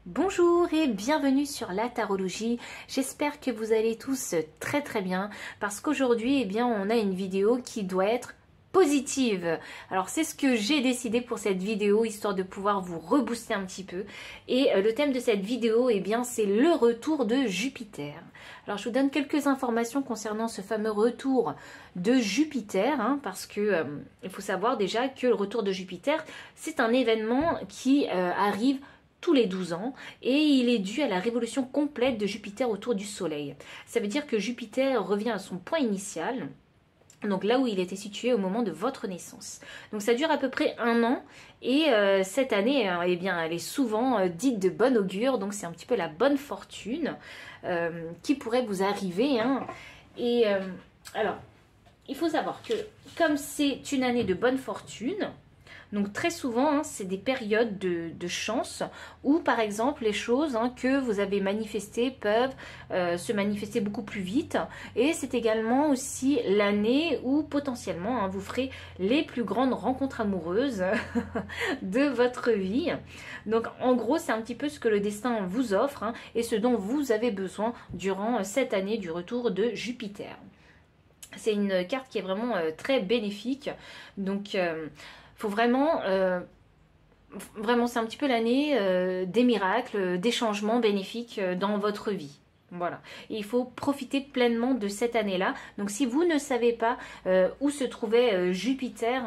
Bonjour et bienvenue sur la tarologie. J'espère que vous allez tous très bien parce qu'aujourd'hui, on a une vidéo qui doit être positive. Alors c'est ce que j'ai décidé pour cette vidéo, histoire de pouvoir vous rebooster un petit peu. Et le thème de cette vidéo, c'est le retour de Jupiter. Alors je vous donne quelques informations concernant ce fameux retour de Jupiter, parce que il faut savoir déjà que le retour de Jupiter, c'est un événement qui arrive tous les 12 ans et il est dû à la révolution complète de Jupiter autour du Soleil. Ça veut dire que Jupiter revient à son point initial, donc là où il était situé au moment de votre naissance. Donc ça dure à peu près 1 an et cette année, elle est souvent dite de bon augure, donc c'est un petit peu la bonne fortune qui pourrait vous arriver. Et alors, il faut savoir que comme c'est une année de bonne fortune, donc très souvent, c'est des périodes de chance où, par exemple, les choses que vous avez manifestées peuvent se manifester beaucoup plus vite. Et c'est également aussi l'année où, potentiellement, vous ferez les plus grandes rencontres amoureuses de votre vie. Donc, en gros, c'est un petit peu ce que le destin vous offre et ce dont vous avez besoin durant cette année du retour de Jupiter. C'est une carte qui est vraiment très bénéfique. Donc, faut vraiment, c'est un petit peu l'année des miracles, des changements bénéfiques dans votre vie. Voilà. Et il faut profiter pleinement de cette année-là. Donc si vous ne savez pas où se trouvait Jupiter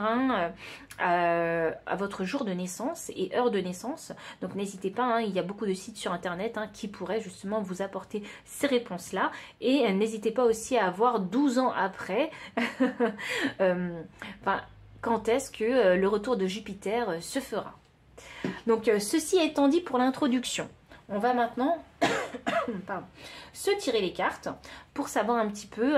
à votre jour de naissance et heure de naissance, donc n'hésitez pas, il y a beaucoup de sites sur internet qui pourraient justement vous apporter ces réponses-là. Et n'hésitez pas aussi à voir 12 ans après quand est-ce que le retour de Jupiter se fera. Donc ceci étant dit pour l'introduction, on va maintenant se tirer les cartes pour savoir un petit peu,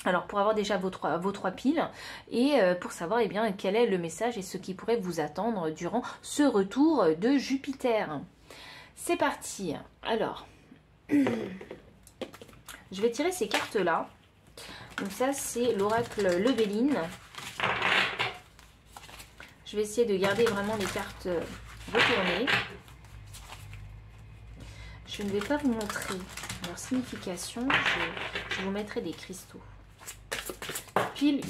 alors pour avoir déjà vos trois piles et pour savoir quel est le message et ce qui pourrait vous attendre durant ce retour de Jupiter. C'est parti. Alors, je vais tirer ces cartes-là. Donc ça c'est l'oracle Lebelline. Je vais essayer de garder vraiment les cartes retournées. Je ne vais pas vous montrer leur signification. Je vous mettrai des cristaux. Pile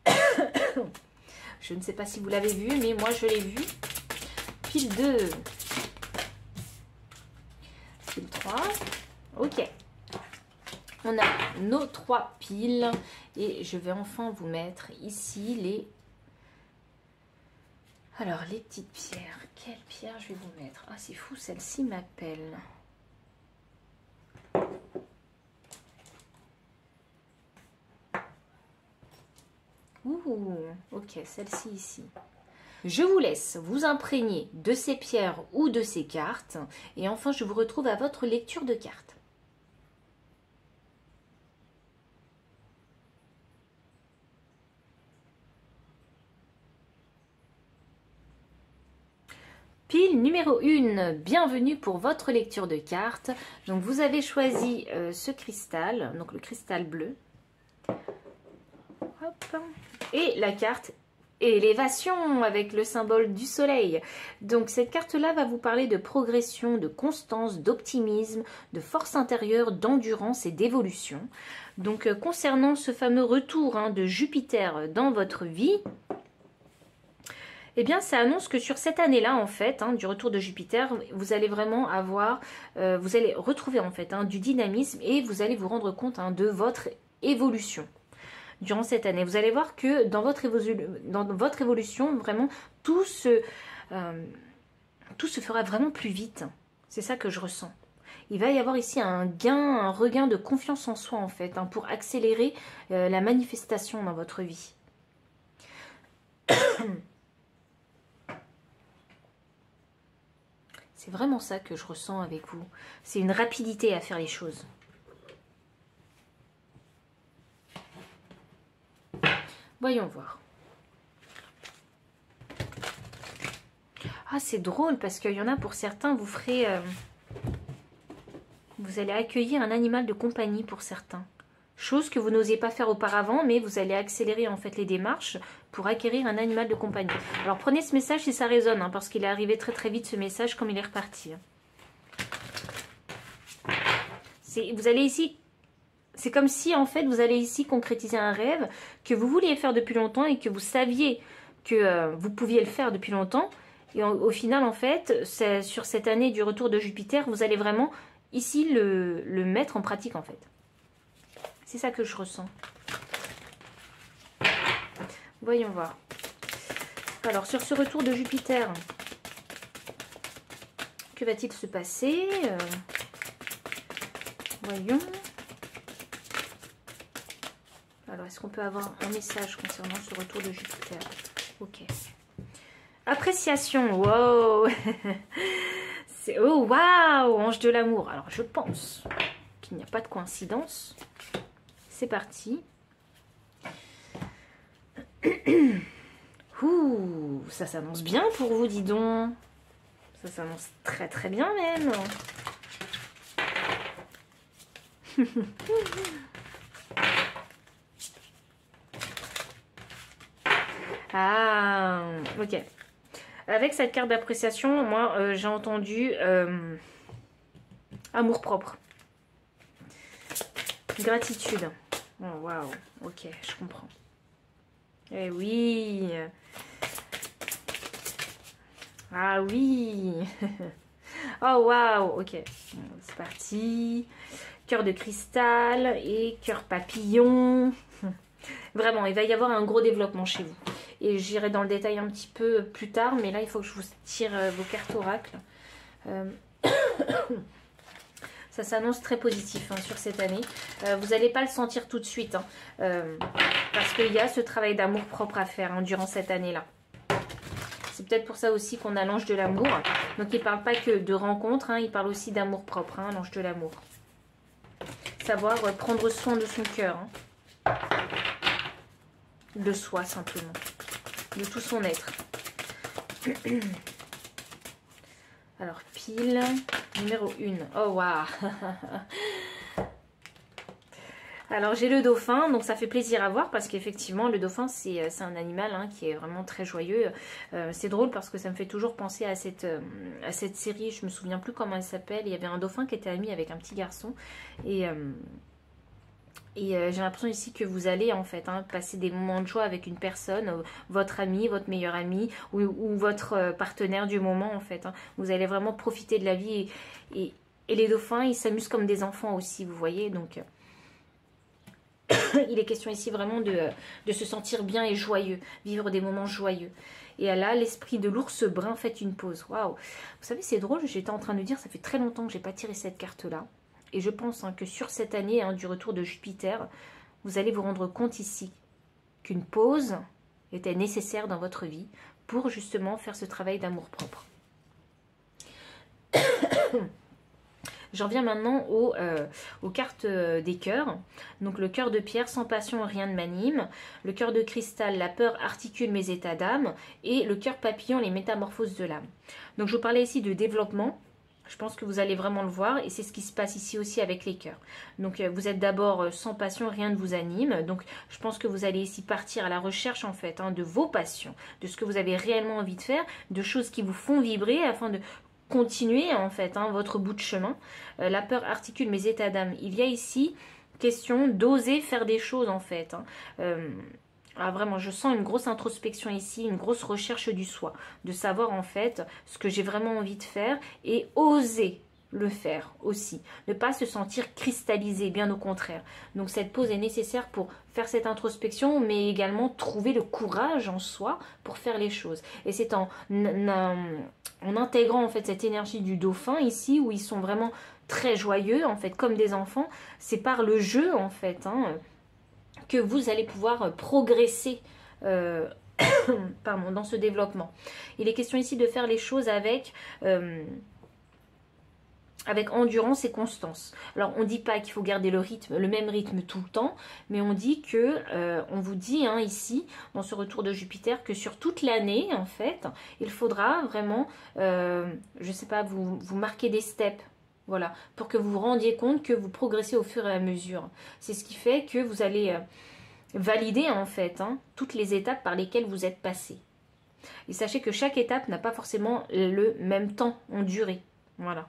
1. Je ne sais pas si vous l'avez vu, mais moi je l'ai vu. Pile 2. Pile 3. Ok. On a nos 3 piles et je vais enfin vous mettre ici les petites pierres. Quelle pierre je vais vous mettre? Ah, c'est fou, celle-ci m'appelle. Ouh, ok, celle-ci ici. Je vous laisse vous imprégner de ces pierres ou de ces cartes et enfin je vous retrouve à votre lecture de cartes. Pile numéro 1, bienvenue pour votre lecture de cartes. Donc vous avez choisi ce cristal, donc le cristal bleu. Hop. Et la carte élévation avec le symbole du soleil. Donc cette carte-là va vous parler de progression, de constance, d'optimisme, de force intérieure, d'endurance et d'évolution. Donc concernant ce fameux retour de Jupiter dans votre vie, ça annonce que sur cette année-là, en fait, du retour de Jupiter, vous allez vraiment avoir, vous allez retrouver en fait du dynamisme et vous allez vous rendre compte de votre évolution durant cette année. Vous allez voir que dans votre évolution, vraiment, tout se fera vraiment plus vite. C'est ça que je ressens. Il va y avoir ici un regain de confiance en soi, en fait, pour accélérer la manifestation dans votre vie. C'est vraiment ça que je ressens avec vous. C'est une rapidité à faire les choses. Voyons voir. Ah, c'est drôle parce qu'il y en a pour certains, vous allez accueillir un animal de compagnie pour certains. chose que vous n'osiez pas faire auparavant, mais vous allez accélérer en fait les démarches pour acquérir un animal de compagnie. Alors prenez ce message si ça résonne, hein, parce qu'il est arrivé très très vite ce message comme il est reparti. Vous allez ici, c'est comme si en fait vous allez ici concrétiser un rêve que vous vouliez faire depuis longtemps et que vous saviez que vous pouviez le faire depuis longtemps. Et au final en fait, sur cette année du retour de Jupiter, vous allez vraiment ici le mettre en pratique en fait. C'est ça que je ressens. Voyons voir. Alors, sur ce retour de Jupiter, que va-t-il se passer? Voyons. Alors, est-ce qu'on peut avoir un message concernant ce retour de Jupiter? Ok. Appréciation. Wow. Oh, waouh, ange de l'amour. Alors, je pense qu'il n'y a pas de coïncidence. C'est parti. Ouh, ça s'annonce bien pour vous, dis donc. Ça s'annonce très très bien même. Ah, ok. Avec cette carte d'appréciation, moi j'ai entendu amour-propre. Gratitude. Oh, waouh, ok, je comprends. Eh oui. Ah oui. Oh waouh, ok. C'est parti. Cœur de cristal et cœur papillon. Vraiment, il va y avoir un gros développement chez vous. Et j'irai dans le détail un petit peu plus tard, mais là, il faut que je vous tire vos cartes oracle. Ça s'annonce très positif hein, sur cette année. Vous n'allez pas le sentir tout de suite. Hein, parce qu'il y a ce travail d'amour propre à faire hein, durant cette année-là. C'est peut-être pour ça aussi qu'on a l'ange de l'amour. Donc il ne parle pas que de rencontre, hein, il parle aussi d'amour propre, hein, l'ange de l'amour. Savoir prendre soin de son cœur. Hein. De soi simplement. De tout son être. Alors, pile numéro 1. Oh, waouh. Alors, j'ai le dauphin. Donc, ça fait plaisir à voir parce qu'effectivement, le dauphin, c'est un animal hein, qui est vraiment très joyeux. C'est drôle parce que ça me fait toujours penser à cette série. Je me souviens plus comment elle s'appelle. Il y avait un dauphin qui était ami avec un petit garçon. Et j'ai l'impression ici que vous allez en fait hein, passer des moments de joie avec une personne, votre ami, votre meilleur ami ou votre partenaire du moment en fait. Hein. Vous allez vraiment profiter de la vie et les dauphins ils s'amusent comme des enfants aussi, vous voyez. Donc il est question ici vraiment de se sentir bien et joyeux, vivre des moments joyeux. Et là, l'esprit de l'ours brun, faites une pause. Waouh! Vous savez, c'est drôle, j'étais en train de dire, ça fait très longtemps que j'ai pas tiré cette carte-là. Et je pense hein, que sur cette année hein, du retour de Jupiter, vous allez vous rendre compte ici qu'une pause était nécessaire dans votre vie pour justement faire ce travail d'amour-propre. J'en viens maintenant aux cartes des cœurs. Donc le cœur de pierre, sans passion, rien ne m'anime. Le cœur de cristal, la peur articule mes états d'âme. Et le cœur papillon, les métamorphoses de l'âme. Donc je vous parlais ici de développement. Je pense que vous allez vraiment le voir et c'est ce qui se passe ici aussi avec les cœurs. Donc vous êtes d'abord sans passion, rien ne vous anime. Donc je pense que vous allez ici partir à la recherche en fait hein, de vos passions, de ce que vous avez réellement envie de faire, de choses qui vous font vibrer afin de continuer en fait hein, votre bout de chemin. La peur articule mes états d'âme. Il y a ici question d'oser faire des choses en fait. Hein. Ah, vraiment, je sens une grosse introspection ici, une grosse recherche du soi, de savoir en fait ce que j'ai vraiment envie de faire et oser le faire aussi. Ne pas se sentir cristallisé, bien au contraire. Donc cette pause est nécessaire pour faire cette introspection, mais également trouver le courage en soi pour faire les choses. Et c'est en intégrant en fait cette énergie du dauphin ici, où ils sont vraiment très joyeux, en fait, comme des enfants. C'est par le jeu, en fait, hein, que vous allez pouvoir progresser pardon, dans ce développement. Il est question ici de faire les choses avec endurance et constance. Alors on ne dit pas qu'il faut garder le même rythme tout le temps, mais on dit que, on vous dit hein, ici, dans ce retour de Jupiter, que sur toute l'année, en fait, il faudra vraiment, je ne sais pas, vous marquer des steps. Voilà, pour que vous vous rendiez compte que vous progressez au fur et à mesure. C'est ce qui fait que vous allez valider en fait toutes les étapes par lesquelles vous êtes passé. Et sachez que chaque étape n'a pas forcément le même temps en durée. Voilà.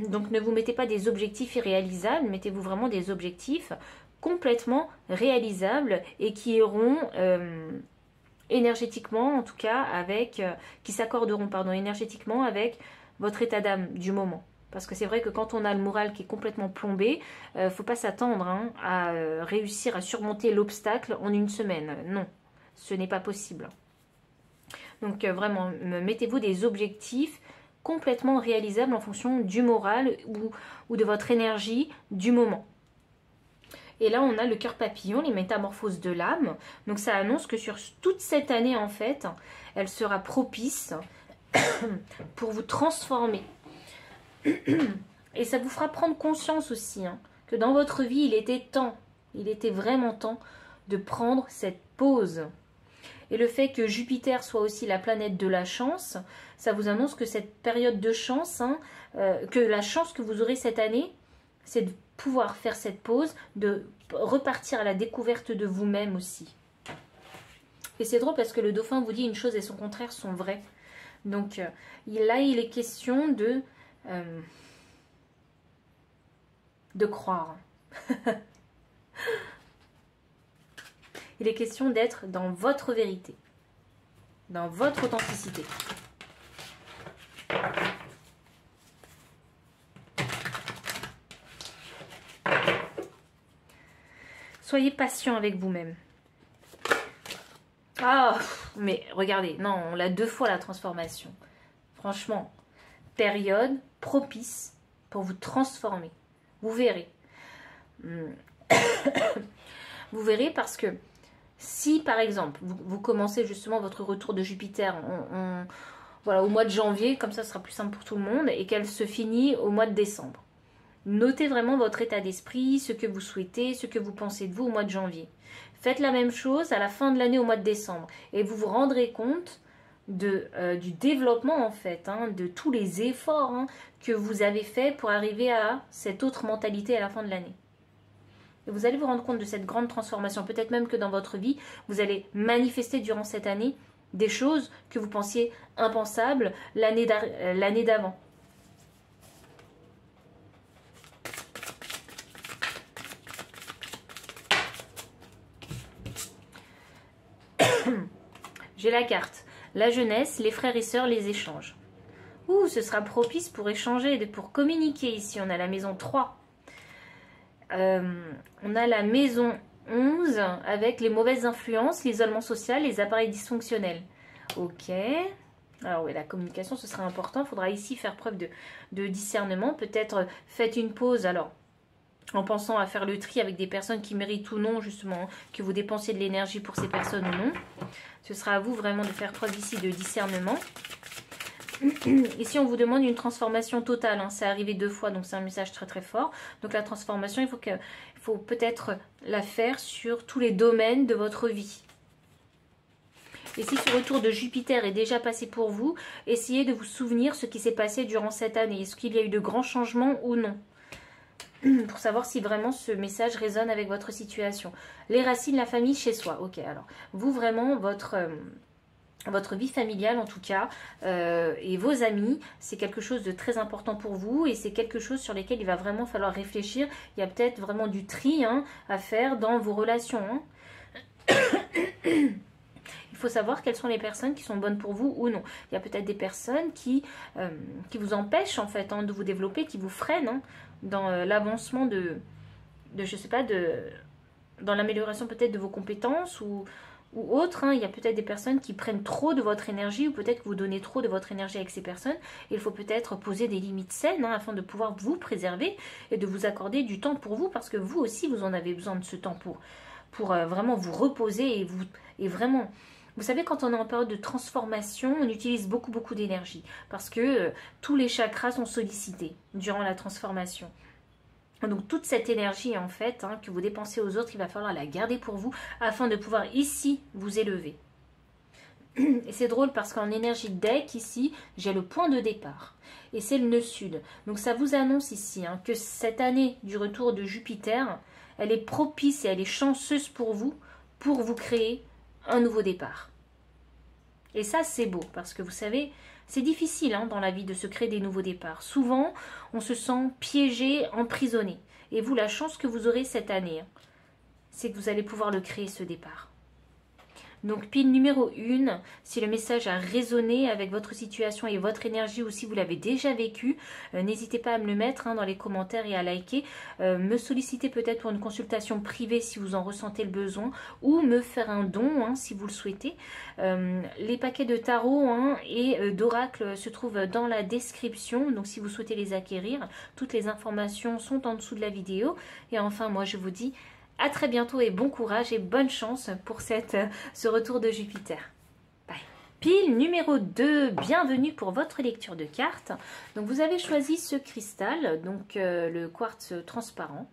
Donc ne vous mettez pas des objectifs irréalisables, mettez-vous vraiment des objectifs complètement réalisables et qui iront énergétiquement, en tout cas, avec, qui s'accorderont, pardon, énergétiquement avec votre état d'âme du moment. Parce que c'est vrai que quand on a le moral qui est complètement plombé, faut pas s'attendre à réussir à surmonter l'obstacle en une semaine. Non, ce n'est pas possible. Donc vraiment, mettez-vous des objectifs complètement réalisables en fonction du moral ou de votre énergie du moment. Et là, on a le cœur papillon, les métamorphoses de l'âme. Donc ça annonce que sur toute cette année, en fait, elle sera propice pour vous transformer. Et ça vous fera prendre conscience aussi que dans votre vie, il était vraiment temps de prendre cette pause. Et le fait que Jupiter soit aussi la planète de la chance, ça vous annonce que cette période de chance, que la chance que vous aurez cette année, c'est de pouvoir faire cette pause, de repartir à la découverte de vous-même aussi. Et c'est drôle parce que le dauphin vous dit une chose et son contraire sont vrais. Donc là, il est question de croire. Il est question d'être dans votre vérité, dans votre authenticité. Soyez patient avec vous-même. Ah, mais regardez, non, on l'a 2 fois la transformation. Franchement, période propice pour vous transformer. Vous verrez. Vous verrez parce que si, par exemple, vous commencez justement votre retour de Jupiter voilà, au mois de janvier, comme ça sera plus simple pour tout le monde, et qu'elle se finit au mois de décembre. Notez vraiment votre état d'esprit, ce que vous souhaitez, ce que vous pensez de vous au mois de janvier. Faites la même chose à la fin de l'année au mois de décembre. Et vous vous rendrez compte du développement en fait, de tous les efforts que vous avez fait pour arriver à cette autre mentalité à la fin de l'année. Et vous allez vous rendre compte de cette grande transformation. Peut-être même que dans votre vie, vous allez manifester durant cette année des choses que vous pensiez impensables l'année d'avant. J'ai la carte. La jeunesse, les frères et sœurs, les échanges. Ouh, ce sera propice pour échanger, pour communiquer ici. On a la maison 3. On a la maison 11 avec les mauvaises influences, l'isolement social, les appareils dysfonctionnels. Ok. Alors oui, la communication, ce sera important. Il faudra ici faire preuve de discernement. Peut-être faites une pause, alors, en pensant à faire le tri avec des personnes qui méritent ou non, justement, que vous dépensiez de l'énergie pour ces personnes ou non. Ce sera à vous vraiment de faire preuve ici de discernement. Ici, on vous demande une transformation totale. C'est arrivé 2 fois, donc c'est un message très très fort. Donc la transformation, il faut peut-être la faire sur tous les domaines de votre vie. Et si ce retour de Jupiter est déjà passé pour vous, essayez de vous souvenir ce qui s'est passé durant cette année. Est-ce qu'il y a eu de grands changements ou non? Pour savoir si vraiment ce message résonne avec votre situation. Les racines, la famille chez soi. Ok, alors, vous vraiment, votre vie familiale en tout cas, et vos amis, c'est quelque chose de très important pour vous et c'est quelque chose sur lequel il va vraiment falloir réfléchir. Il y a peut-être vraiment du tri à faire dans vos relations. Il faut savoir quelles sont les personnes qui sont bonnes pour vous ou non. Il y a peut-être des personnes qui vous empêchent en fait de vous développer, qui vous freinent dans l'avancement je sais pas, dans l'amélioration peut-être de vos compétences ou autre. Il y a peut-être des personnes qui prennent trop de votre énergie ou peut-être que vous donnez trop de votre énergie avec ces personnes. Et il faut peut-être poser des limites saines afin de pouvoir vous préserver et de vous accorder du temps pour vous parce que vous aussi vous en avez besoin de ce temps pour vraiment vous reposer et vraiment... Vous savez, quand on est en période de transformation, on utilise beaucoup d'énergie parce que tous les chakras sont sollicités durant la transformation. Donc toute cette énergie en fait que vous dépensez aux autres, il va falloir la garder pour vous afin de pouvoir ici vous élever. Et c'est drôle parce qu'en énergie de deck, ici, j'ai le point de départ. Et c'est le nœud sud. Donc ça vous annonce ici hein, que cette année du retour de Jupiter, elle est propice et elle est chanceuse pour vous créer un nouveau départ. Et ça, c'est beau parce que vous savez, c'est difficile hein, dans la vie de se créer des nouveaux départs. Souvent, on se sent piégé, emprisonné. Et vous, la chance que vous aurez cette année, hein, c'est que vous allez pouvoir le créer, ce départ. Donc, pile numéro 1, si le message a résonné avec votre situation et votre énergie ou si vous l'avez déjà vécu, n'hésitez pas à me le mettre hein, dans les commentaires et à liker. Me solliciter peut-être pour une consultation privée si vous en ressentez le besoin ou me faire un don hein, si vous le souhaitez. Les paquets de tarot hein, et d'oracle se trouvent dans la description. Donc, si vous souhaitez les acquérir, toutes les informations sont en dessous de la vidéo. Et enfin, moi, je vous dis à très bientôt et bon courage et bonne chance pour ce retour de Jupiter. Bye. Pile numéro 2, bienvenue pour votre lecture de cartes. Donc vous avez choisi ce cristal, donc le quartz transparent,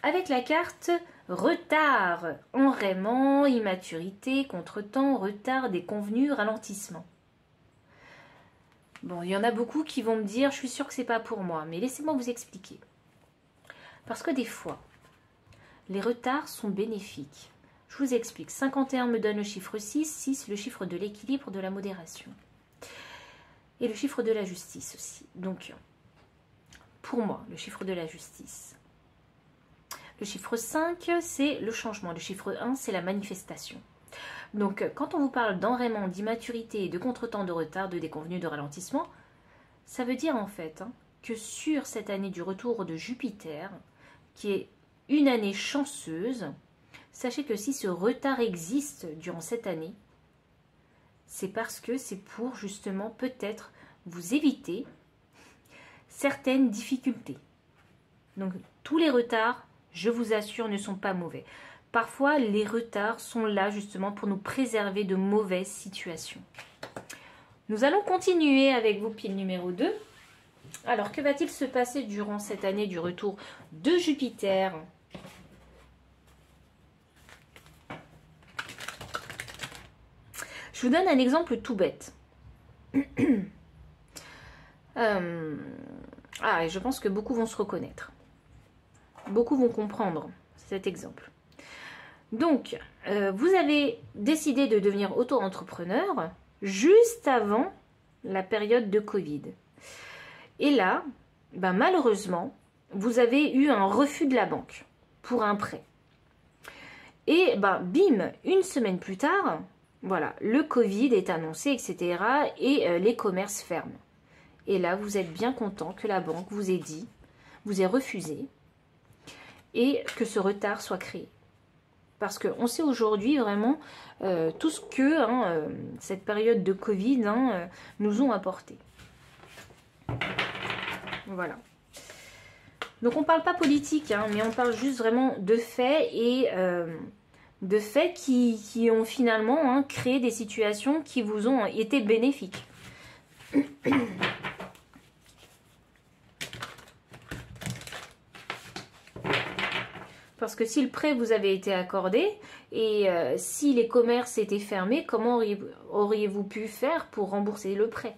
avec la carte retard, enrayement, immaturité, contretemps, retard, déconvenu, ralentissement. Bon, il y en a beaucoup qui vont me dire, je suis sûre que c'est pas pour moi, mais laissez-moi vous expliquer. Parce que des fois, les retards sont bénéfiques. Je vous explique. 51 me donne le chiffre 6, 6 le chiffre de l'équilibre, de la modération. Et le chiffre de la justice aussi. Donc, pour moi, le chiffre de la justice. Le chiffre 5, c'est le changement. Le chiffre 1, c'est la manifestation. Donc, quand on vous parle d'enrayement, d'immaturité, de contretemps, de retard, de déconvenu, de ralentissement, ça veut dire en fait que sur cette année du retour de Jupiter, qui est une année chanceuse, sachez que si ce retard existe durant cette année, c'est parce que c'est pour justement peut-être vous éviter certaines difficultés. Donc tous les retards, je vous assure, ne sont pas mauvais. Parfois, les retards sont là justement pour nous préserver de mauvaises situations. Nous allons continuer avec vous, pile numéro 2. Alors, que va-t-il se passer durant cette année du retour de Jupiter? Je vous donne un exemple tout bête. Et je pense que beaucoup vont se reconnaître. Beaucoup vont comprendre cet exemple. Donc, vous avez décidé de devenir auto-entrepreneur juste avant la période de Covid. Et là, malheureusement, vous avez eu un refus de la banque pour un prêt. Et bim, une semaine plus tard, voilà, le Covid est annoncé, etc. Et les commerces ferment. Et là, vous êtes bien content que la banque vous ait dit, vous ait refusé, et que ce retard soit créé. Parce qu'on sait aujourd'hui vraiment tout ce que cette période de Covid nous ont apporté. Voilà. Donc on ne parle pas politique, mais on parle juste vraiment de faits et de faits qui ont finalement créé des situations qui vous ont été bénéfiques. Parce que si le prêt vous avait été accordé et si les commerces étaient fermés, comment auriez-vous pu faire pour rembourser le prêt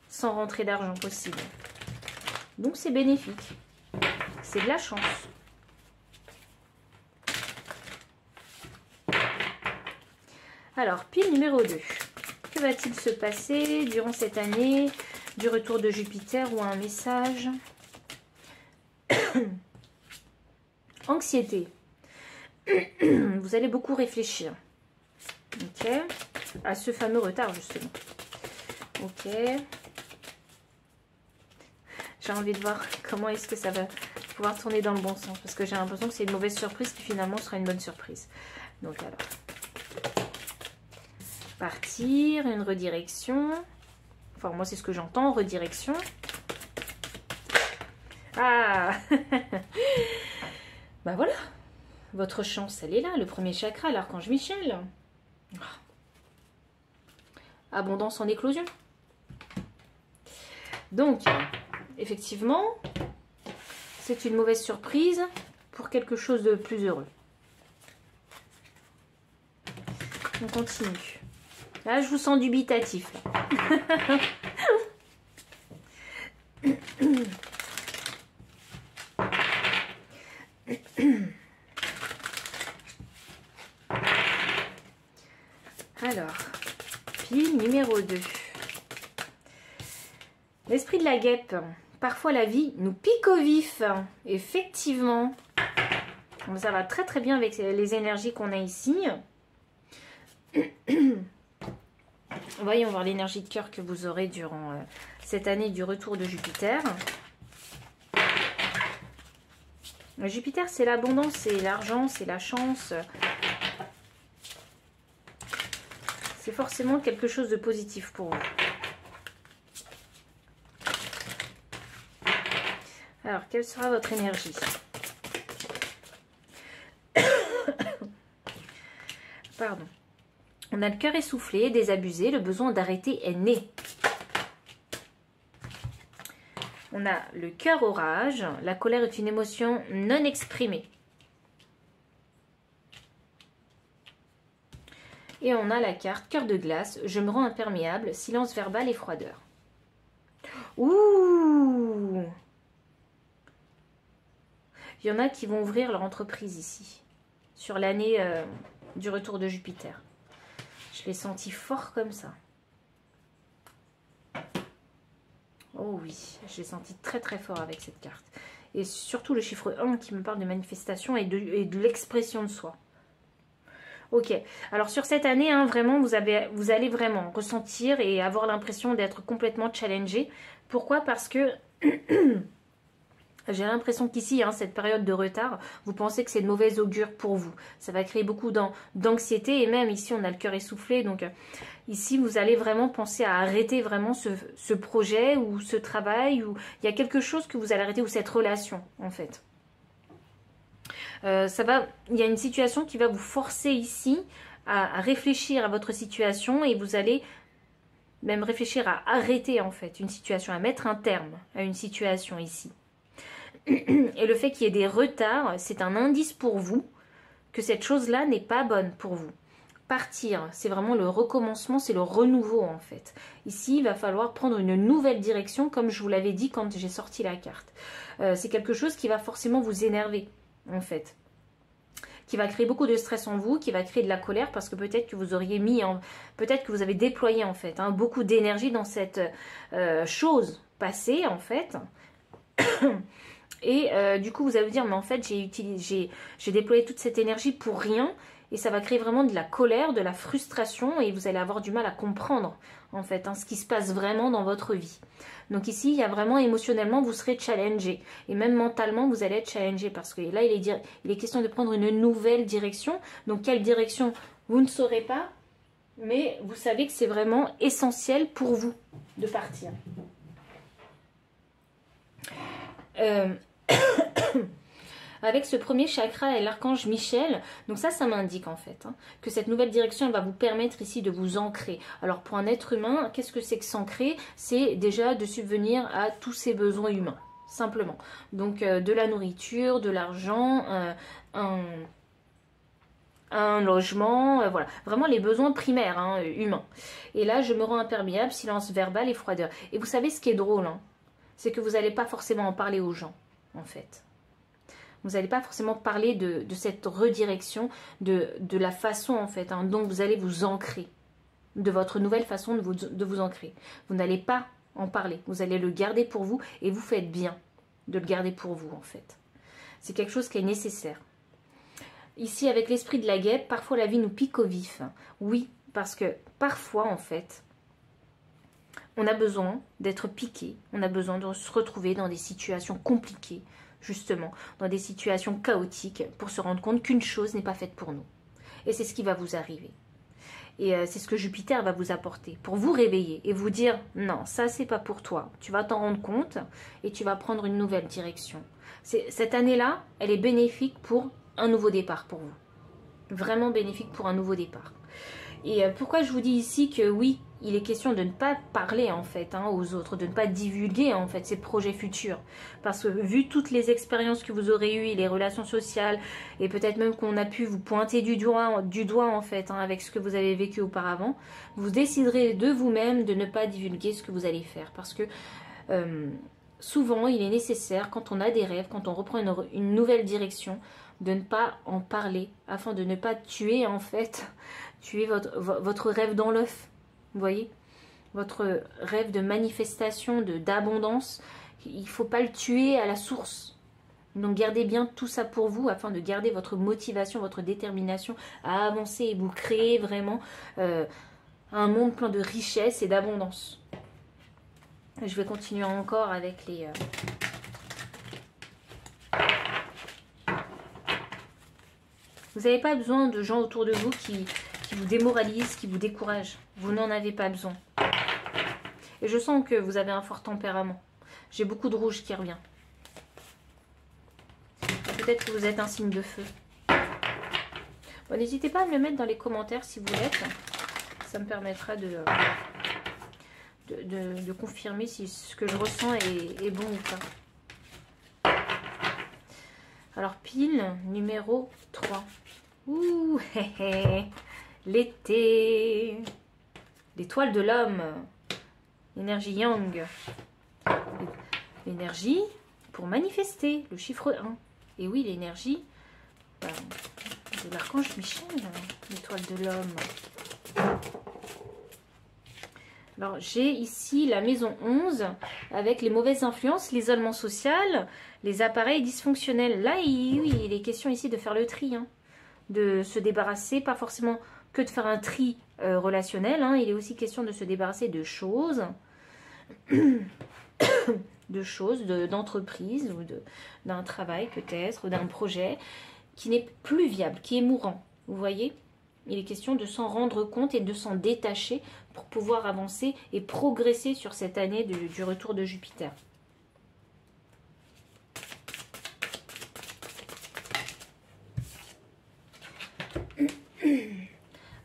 sans rentrée d'argent possible? Donc c'est bénéfique. C'est de la chance. Alors, pile numéro 2. Que va-t-il se passer durant cette année du retour de Jupiter ou un message? Anxiété. Vous allez beaucoup réfléchir. Ok. À ce fameux retard, justement. Ok. J'ai envie de voir comment est-ce que ça va pouvoir tourner dans le bon sens. Parce que j'ai l'impression que c'est une mauvaise surprise qui finalement sera une bonne surprise. Donc alors. Partir, une redirection. Enfin, moi, c'est ce que j'entends, redirection. Ah. Bah voilà. Votre chance, elle est là. Le premier chakra, l'archange Michel. Abondance en éclosion. Donc, effectivement, c'est une mauvaise surprise pour quelque chose de plus heureux. On continue. Là, je vous sens dubitatif. Là. Alors, pile numéro 2. L'esprit de la guêpe. Parfois la vie nous pique au vif. Effectivement. Ça va très très bien avec les énergies qu'on a ici. Voyons voir l'énergie de cœur que vous aurez durant cette année du retour de Jupiter. Jupiter, c'est l'abondance, c'est l'argent, c'est la chance. C'est forcément quelque chose de positif pour vous. Alors, quelle sera votre énergie? Pardon. On a le cœur essoufflé, désabusé, le besoin d'arrêter est né. On a le cœur au rage, la colère est une émotion non exprimée. Et on a la carte cœur de glace, je me rends imperméable, silence verbal et froideur. Ouh! Il y en a qui vont ouvrir leur entreprise ici, sur l'année du retour de Jupiter. Je l'ai senti fort comme ça. Oh oui, je l'ai senti très très fort avec cette carte. Et surtout le chiffre 1 qui me parle de manifestation et de l'expression de soi. Ok, alors sur cette année, hein, vraiment, vous allez vraiment ressentir et avoir l'impression d'être complètement challengé. Pourquoi? Parce que j'ai l'impression qu'ici, hein, cette période de retard, vous pensez que c'est de mauvais augure pour vous. Ça va créer beaucoup d'anxiété et même ici, on a le cœur essoufflé. Donc ici, vous allez vraiment penser à arrêter vraiment ce projet ou ce travail. Ou il y a quelque chose que vous allez arrêter ou cette relation, en fait. Il y a une situation qui va vous forcer ici à réfléchir à votre situation et vous allez même réfléchir à arrêter, en fait, une situation, à mettre un terme à une situation ici. Et le fait qu'il y ait des retards, c'est un indice pour vous que cette chose-là n'est pas bonne pour vous. Partir, c'est vraiment le recommencement, c'est le renouveau en fait. Ici, il va falloir prendre une nouvelle direction, comme je vous l'avais dit quand j'ai sorti la carte. C'est quelque chose qui va forcément vous énerver en fait. Qui va créer beaucoup de stress en vous, qui va créer de la colère parce que peut-être que vous auriez peut-être que vous avez déployé en fait beaucoup d'énergie dans cette chose passée en fait. Et du coup, vous allez vous dire, mais en fait, j'ai déployé toute cette énergie pour rien. Et ça va créer vraiment de la colère, de la frustration. Et vous allez avoir du mal à comprendre, en fait, ce qui se passe vraiment dans votre vie. Donc ici, il y a vraiment émotionnellement, vous serez challengé. Et même mentalement, vous allez être challengé. Parce que là, il est question de prendre une nouvelle direction. Donc, quelle direction, vous ne saurez pas. Mais vous savez que c'est vraiment essentiel pour vous de partir. Avec ce premier chakra et l'archange Michel, donc ça m'indique en fait que cette nouvelle direction elle va vous permettre ici de vous ancrer. Alors pour un être humain, qu'est-ce que c'est que s'ancrer? C'est déjà de subvenir à tous ses besoins humains, simplement. Donc de la nourriture, de l'argent, un logement, voilà, vraiment les besoins primaires humains. Et là je me rends imperméable, silence verbal et froideur. Et vous savez ce qui est drôle, c'est que vous n'allez pas forcément en parler aux gens, en fait. Vous n'allez pas forcément parler de cette redirection, de la façon, en fait, dont vous allez vous ancrer, de votre nouvelle façon de vous ancrer. Vous n'allez pas en parler, vous allez le garder pour vous et vous faites bien de le garder pour vous, en fait. C'est quelque chose qui est nécessaire. Ici, avec l'esprit de la guêpe, parfois la vie nous pique au vif. Oui, parce que parfois, en fait, on a besoin d'être piqué, on a besoin de se retrouver dans des situations compliquées, justement, dans des situations chaotiques, pour se rendre compte qu'une chose n'est pas faite pour nous. Et c'est ce qui va vous arriver. Et c'est ce que Jupiter va vous apporter, pour vous réveiller et vous dire, non, ça c'est pas pour toi. Tu vas t'en rendre compte et tu vas prendre une nouvelle direction. Cette année-là, elle est bénéfique pour un nouveau départ pour vous. Vraiment bénéfique pour un nouveau départ. Et pourquoi je vous dis ici que oui, il est question de ne pas parler en fait aux autres, de ne pas divulguer en fait ces projets futurs. Parce que vu toutes les expériences que vous aurez eues, les relations sociales, et peut-être même qu'on a pu vous pointer du doigt en fait avec ce que vous avez vécu auparavant, vous déciderez de vous-même de ne pas divulguer ce que vous allez faire. Parce que souvent il est nécessaire, quand on a des rêves, quand on reprend une nouvelle direction, de ne pas en parler, afin de ne pas tuer en fait, tuer votre rêve dans l'œuf. Vous voyez, votre rêve de manifestation, d'abondance, il ne faut pas le tuer à la source. Donc gardez bien tout ça pour vous, afin de garder votre motivation, votre détermination à avancer et vous créer vraiment un monde plein de richesse et d'abondance. Je vais continuer encore avec les... Vous n'avez pas besoin de gens autour de vous qui vous démoralisent, qui vous découragent. Vous n'en avez pas besoin. Et je sens que vous avez un fort tempérament. J'ai beaucoup de rouge qui revient. Peut-être que vous êtes un signe de feu. Bon, n'hésitez pas à me le mettre dans les commentaires si vous l'êtes. Ça me permettra de confirmer si ce que je ressens est bon ou pas. Alors, pile numéro 3. Ouh, hé, hé. L'été. L'étoile de l'homme. L'énergie yang. L'énergie pour manifester. Le chiffre 1. Et oui, l'énergie de l'archange Michel. L'étoile de l'homme. Alors, j'ai ici la maison 11 avec les mauvaises influences, l'isolement social, les appareils dysfonctionnels. Là, oui, il est question ici de faire le tri, de se débarrasser, pas forcément que de faire un tri relationnel. Il est aussi question de se débarrasser de choses, d'entreprises ou d'un travail peut-être, d'un projet qui n'est plus viable, qui est mourant. Vous voyez ? Il est question de s'en rendre compte et de s'en détacher pour pouvoir avancer et progresser sur cette année du retour de Jupiter.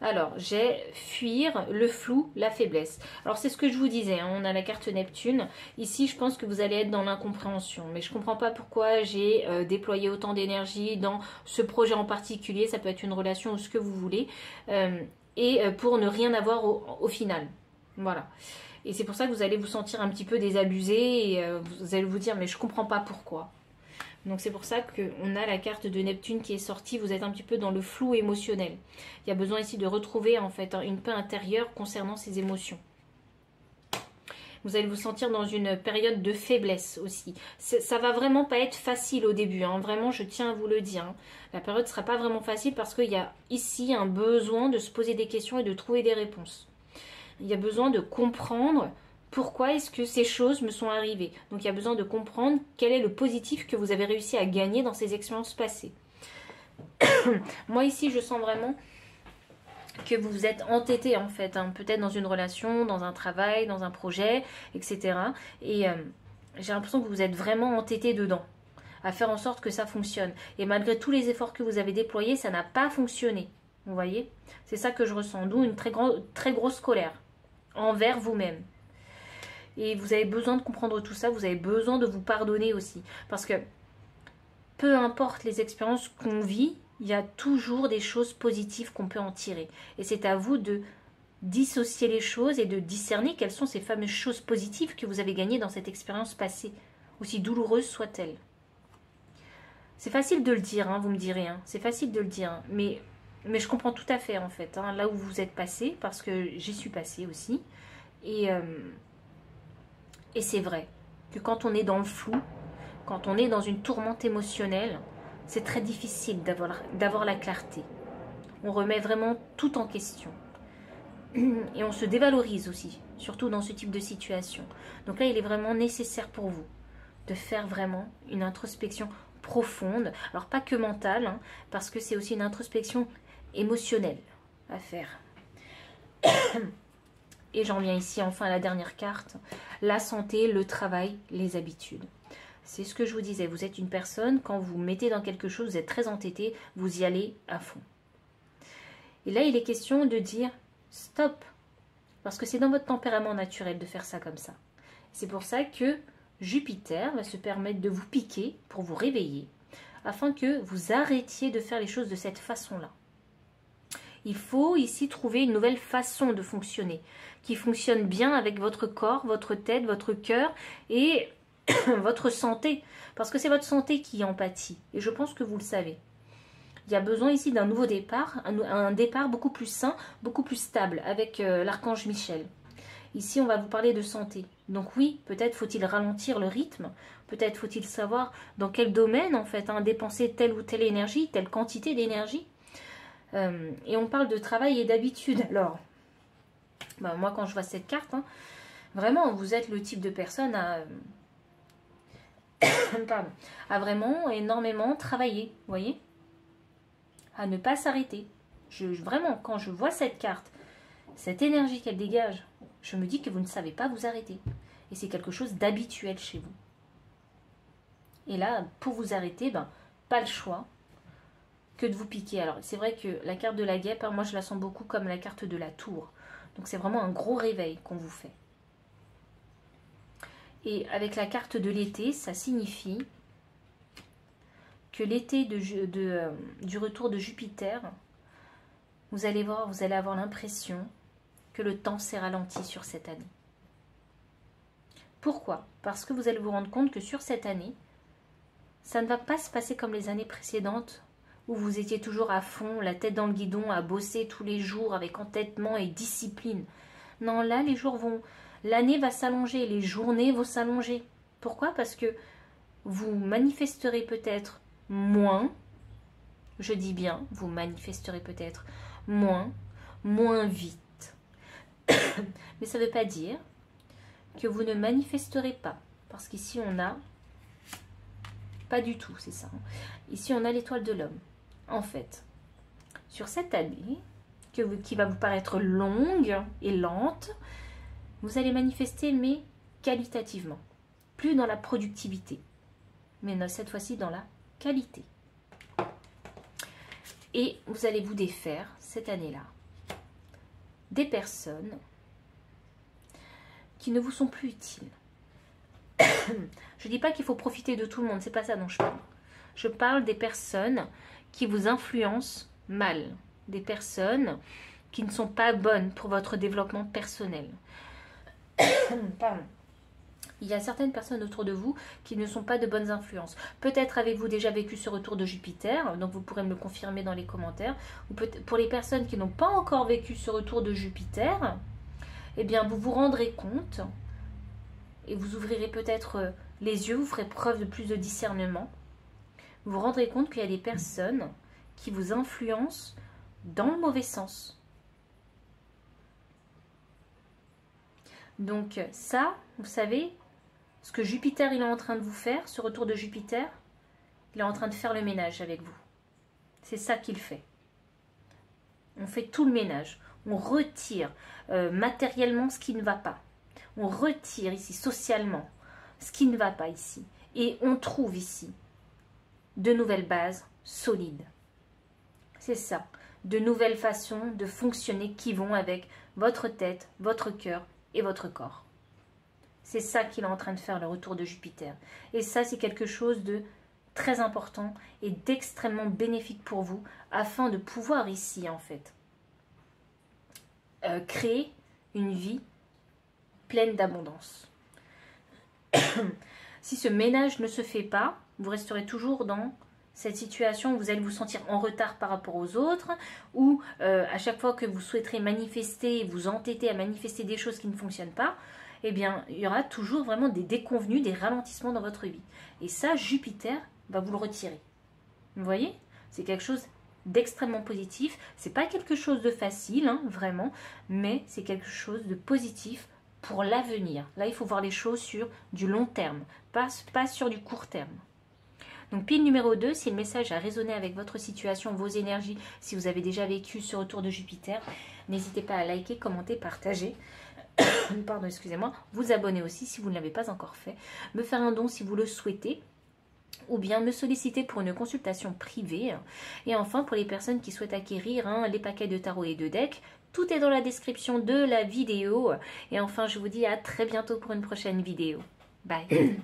Alors, j'ai fuir le flou, la faiblesse. Alors, c'est ce que je vous disais, on a la carte Neptune. Ici, je pense que vous allez être dans l'incompréhension. Mais je ne comprends pas pourquoi j'ai déployé autant d'énergie dans ce projet en particulier. Ça peut être une relation ou ce que vous voulez. Et pour ne rien avoir au final. Voilà. Et c'est pour ça que vous allez vous sentir un petit peu désabusé. Et vous allez vous dire, mais je ne comprends pas pourquoi. Donc c'est pour ça qu'on a la carte de Neptune qui est sortie. Vous êtes un petit peu dans le flou émotionnel. Il y a besoin ici de retrouver en fait une paix intérieure concernant ces émotions. Vous allez vous sentir dans une période de faiblesse aussi. Ça va vraiment pas être facile au début. Vraiment, je tiens à vous le dire. La période ne sera pas vraiment facile parce qu'il y a ici un besoin de se poser des questions et de trouver des réponses. Il y a besoin de comprendre pourquoi est-ce que ces choses me sont arrivées. Donc il y a besoin de comprendre quel est le positif que vous avez réussi à gagner dans ces expériences passées. Moi ici je sens vraiment que vous vous êtes entêté en fait, peut-être dans une relation, dans un travail, dans un projet, etc. Et j'ai l'impression que vous êtes vraiment entêté dedans, à faire en sorte que ça fonctionne. Et malgré tous les efforts que vous avez déployés, ça n'a pas fonctionné. Vous voyez? C'est ça que je ressens, d'où une très grosse colère envers vous-même. Et vous avez besoin de comprendre tout ça, vous avez besoin de vous pardonner aussi. Parce que peu importe les expériences qu'on vit, il y a toujours des choses positives qu'on peut en tirer. Et c'est à vous de dissocier les choses et de discerner quelles sont ces fameuses choses positives que vous avez gagnées dans cette expérience passée, aussi douloureuse soit-elle. C'est facile de le dire, vous me direz, c'est facile de le dire, mais je comprends tout à fait en fait, là où vous êtes passé, parce que j'y suis passée aussi. Et c'est vrai que quand on est dans le flou, quand on est dans une tourmente émotionnelle, c'est très difficile d'avoir la clarté. On remet vraiment tout en question. Et on se dévalorise aussi, surtout dans ce type de situation. Donc là, il est vraiment nécessaire pour vous de faire vraiment une introspection profonde. Alors pas que mentale, parce que c'est aussi une introspection émotionnelle à faire. Et j'en viens ici enfin à la dernière carte, la santé, le travail, les habitudes. C'est ce que je vous disais, vous êtes une personne, quand vous mettez dans quelque chose, vous êtes très entêté, vous y allez à fond. Et là, il est question de dire, stop. Parce que c'est dans votre tempérament naturel de faire ça comme ça. C'est pour ça que Jupiter va se permettre de vous piquer pour vous réveiller, afin que vous arrêtiez de faire les choses de cette façon-là. Il faut ici trouver une nouvelle façon de fonctionner, qui fonctionne bien avec votre corps, votre tête, votre cœur et votre santé. Parce que c'est votre santé qui en pâtit. Et je pense que vous le savez. Il y a besoin ici d'un nouveau départ, un départ beaucoup plus sain, beaucoup plus stable avec l'archange Michel. Ici, on va vous parler de santé. Donc oui, peut-être faut-il ralentir le rythme, peut-être faut-il savoir dans quel domaine, en fait, dépenser telle ou telle énergie, telle quantité d'énergie. Et on parle de travail et d'habitude. Alors, moi, quand je vois cette carte, vraiment, vous êtes le type de personne à vraiment énormément travailler, vous voyez, à ne pas s'arrêter. Vraiment, quand je vois cette carte, cette énergie qu'elle dégage, je me dis que vous ne savez pas vous arrêter. Et c'est quelque chose d'habituel chez vous. Et là, pour vous arrêter, pas le choix que de vous piquer. Alors, c'est vrai que la carte de la guêpe, moi je la sens beaucoup comme la carte de la tour. Donc c'est vraiment un gros réveil qu'on vous fait. Et avec la carte de l'été, ça signifie que l'été du retour de Jupiter, vous allez voir, vous allez avoir l'impression que le temps s'est ralenti sur cette année. Pourquoi? Parce que vous allez vous rendre compte que sur cette année, ça ne va pas se passer comme les années précédentes, où vous étiez toujours à fond, la tête dans le guidon, à bosser tous les jours avec entêtement et discipline. Non, là, les jours vont... L'année va s'allonger, les journées vont s'allonger. Pourquoi? Parce que vous manifesterez peut-être moins, je dis bien, vous manifesterez peut-être moins vite. Mais ça ne veut pas dire que vous ne manifesterez pas. Parce qu'ici, on a... Pas du tout, c'est ça. Ici, on a l'étoile de l'homme. En fait, sur cette année, qui va vous paraître longue et lente, vous allez manifester, mais qualitativement. Plus dans la productivité, mais cette fois-ci dans la qualité. Et vous allez vous défaire, cette année-là, des personnes qui ne vous sont plus utiles. Je ne dis pas qu'il faut profiter de tout le monde, c'est pas ça dont je parle. Je parle des personnes qui vous influencent mal, des personnes qui ne sont pas bonnes pour votre développement personnel. Pardon. Il y a certaines personnes autour de vous qui ne sont pas de bonnes influences. Peut-être avez-vous déjà vécu ce retour de Jupiter, donc vous pourrez me le confirmer dans les commentaires. Ou pour les personnes qui n'ont pas encore vécu ce retour de Jupiter, eh bien vous vous rendrez compte et vous ouvrirez peut-être les yeux, vous ferez preuve de plus de discernement. Vous vous rendrez compte qu'il y a des personnes qui vous influencent dans le mauvais sens. Donc ça, vous savez, ce que Jupiter il est en train de vous faire, ce retour de Jupiter, il est en train de faire le ménage avec vous. C'est ça qu'il fait. On fait tout le ménage. On retire matériellement ce qui ne va pas. On retire ici socialement ce qui ne va pas ici. Et on trouve ici de nouvelles bases solides. C'est ça. De nouvelles façons de fonctionner qui vont avec votre tête, votre cœur et votre corps. C'est ça qu'il est en train de faire, le retour de Jupiter. Et ça, c'est quelque chose de très important et d'extrêmement bénéfique pour vous, afin de pouvoir ici, en fait, créer une vie pleine d'abondance. Si ce ménage ne se fait pas, vous resterez toujours dans cette situation où vous allez vous sentir en retard par rapport aux autres, ou à chaque fois que vous souhaiterez manifester, vous entêter à manifester des choses qui ne fonctionnent pas, eh bien, il y aura toujours vraiment des déconvenus, des ralentissements dans votre vie. Et ça, Jupiter va vous le retirer. Vous voyez? C'est quelque chose d'extrêmement positif. C'est pas quelque chose de facile, hein, vraiment, mais c'est quelque chose de positif pour l'avenir. Là, il faut voir les choses sur du long terme, pas sur du court terme. Donc, pile numéro 2, si le message a résonné avec votre situation, vos énergies, si vous avez déjà vécu ce retour de Jupiter, n'hésitez pas à liker, commenter, partager. Pardon, excusez-moi. Vous abonner aussi si vous ne l'avez pas encore fait. Me faire un don si vous le souhaitez. Ou bien me solliciter pour une consultation privée. Et enfin, pour les personnes qui souhaitent acquérir les paquets de tarot et de deck, Tout est dans la description de la vidéo. Et enfin, je vous dis à très bientôt pour une prochaine vidéo. Bye.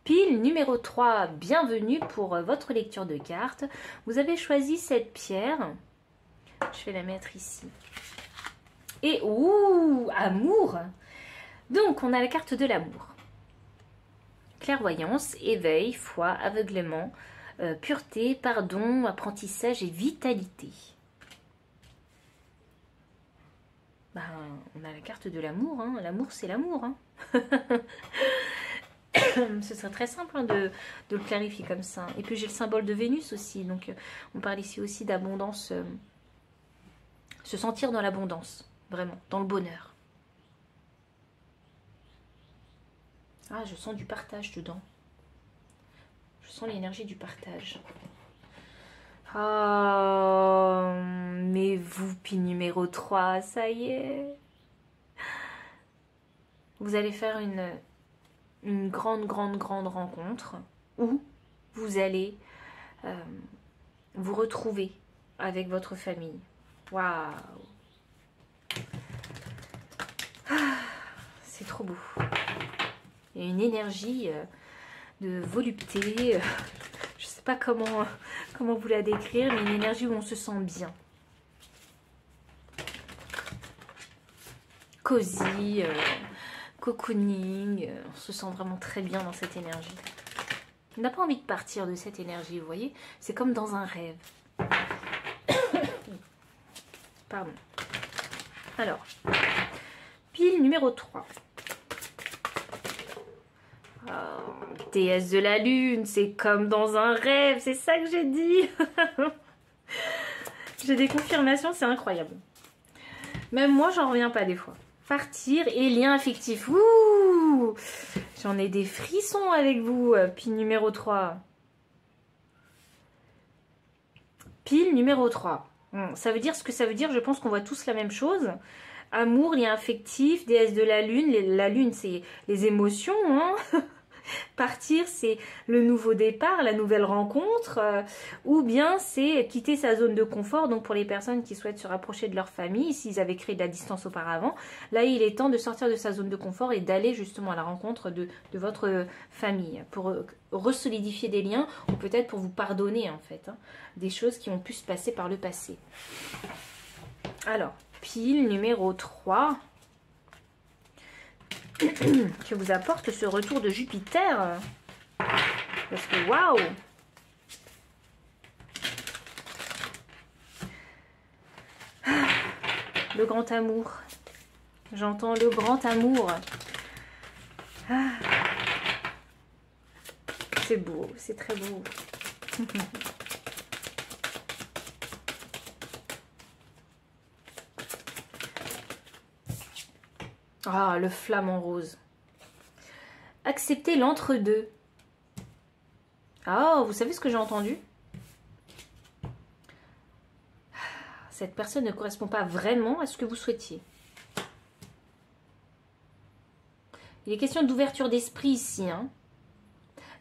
Pile numéro 3, bienvenue pour votre lecture de cartes. Vous avez choisi cette pierre. Je vais la mettre ici. Et ouh, amour. Donc, on a la carte de l'amour. Clairvoyance, éveil, foi, aveuglement, pureté, pardon, apprentissage et vitalité. Ben, on a la carte de l'amour, hein. L'amour c'est l'amour. Hein. Ce serait très simple hein, de le clarifier comme ça. Et puis j'ai le symbole de Vénus aussi, donc on parle ici aussi d'abondance, se sentir dans l'abondance, vraiment, dans le bonheur. Ah, je sens du partage dedans. Je sens l'énergie du partage. Oh, mais vous, pile numéro 3, ça y est. Vous allez faire une grande rencontre où vous allez vous retrouver avec votre famille. Waouh! C'est trop beau. Il y a une énergie de volupté. Je sais pas comment vous la décrire, mais une énergie où on se sent bien. Cosy, cocooning, on se sent vraiment très bien dans cette énergie. On n'a pas envie de partir de cette énergie, vous voyez? C'est comme dans un rêve. Pardon. Alors, pile numéro 3. Oh, déesse de la lune, c'est comme dans un rêve, c'est ça que j'ai dit. J'ai des confirmations, c'est incroyable. Même moi, j'en reviens pas des fois. Partir et lien affectif. Ouh, j'en ai des frissons avec vous, pile numéro 3. Pile numéro 3. Ça veut dire ce que ça veut dire, je pense qu'on voit tous la même chose. Amour, lien affectif, déesse de la lune. La lune, c'est les émotions, hein. Partir, c'est le nouveau départ, la nouvelle rencontre, ou bien c'est quitter sa zone de confort. Donc pour les personnes qui souhaitent se rapprocher de leur famille, s'ils avaient créé de la distance auparavant, là il est temps de sortir de sa zone de confort et d'aller justement à la rencontre de votre famille pour resolidifier des liens ou peut-être pour vous pardonner en fait, hein, des choses qui ont pu se passer par le passé. Alors, pile numéro 3. Que vous apporte ce retour de Jupiter. Parce que waouh! Le grand amour. J'entends le grand amour. Ah. C'est beau, c'est très beau. Ah, le flamant rose. Accepter l'entre-deux. Ah, vous savez ce que j'ai entendu? Cette personne ne correspond pas vraiment à ce que vous souhaitiez. Il est question d'ouverture d'esprit ici. Hein.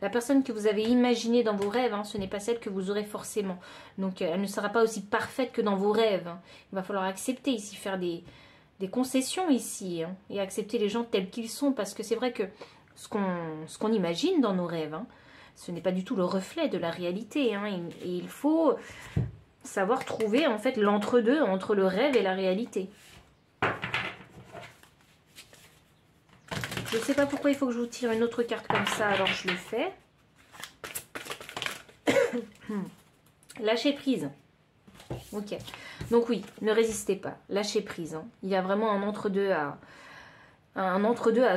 La personne que vous avez imaginée dans vos rêves, hein, ce n'est pas celle que vous aurez forcément. Donc, elle ne sera pas aussi parfaite que dans vos rêves. Hein. Il va falloir accepter ici, faire des concessions ici, hein, et accepter les gens tels qu'ils sont, parce que c'est vrai que ce qu'on imagine dans nos rêves, hein, ce n'est pas du tout le reflet de la réalité, hein, et il faut savoir trouver en fait l'entre-deux entre le rêve et la réalité. Je ne sais pas pourquoi il faut que je vous tire une autre carte comme ça, alors je le fais. Lâcher prise. Ok. Donc oui, ne résistez pas. Lâchez prise. Hein. Il y a vraiment un entre-deux à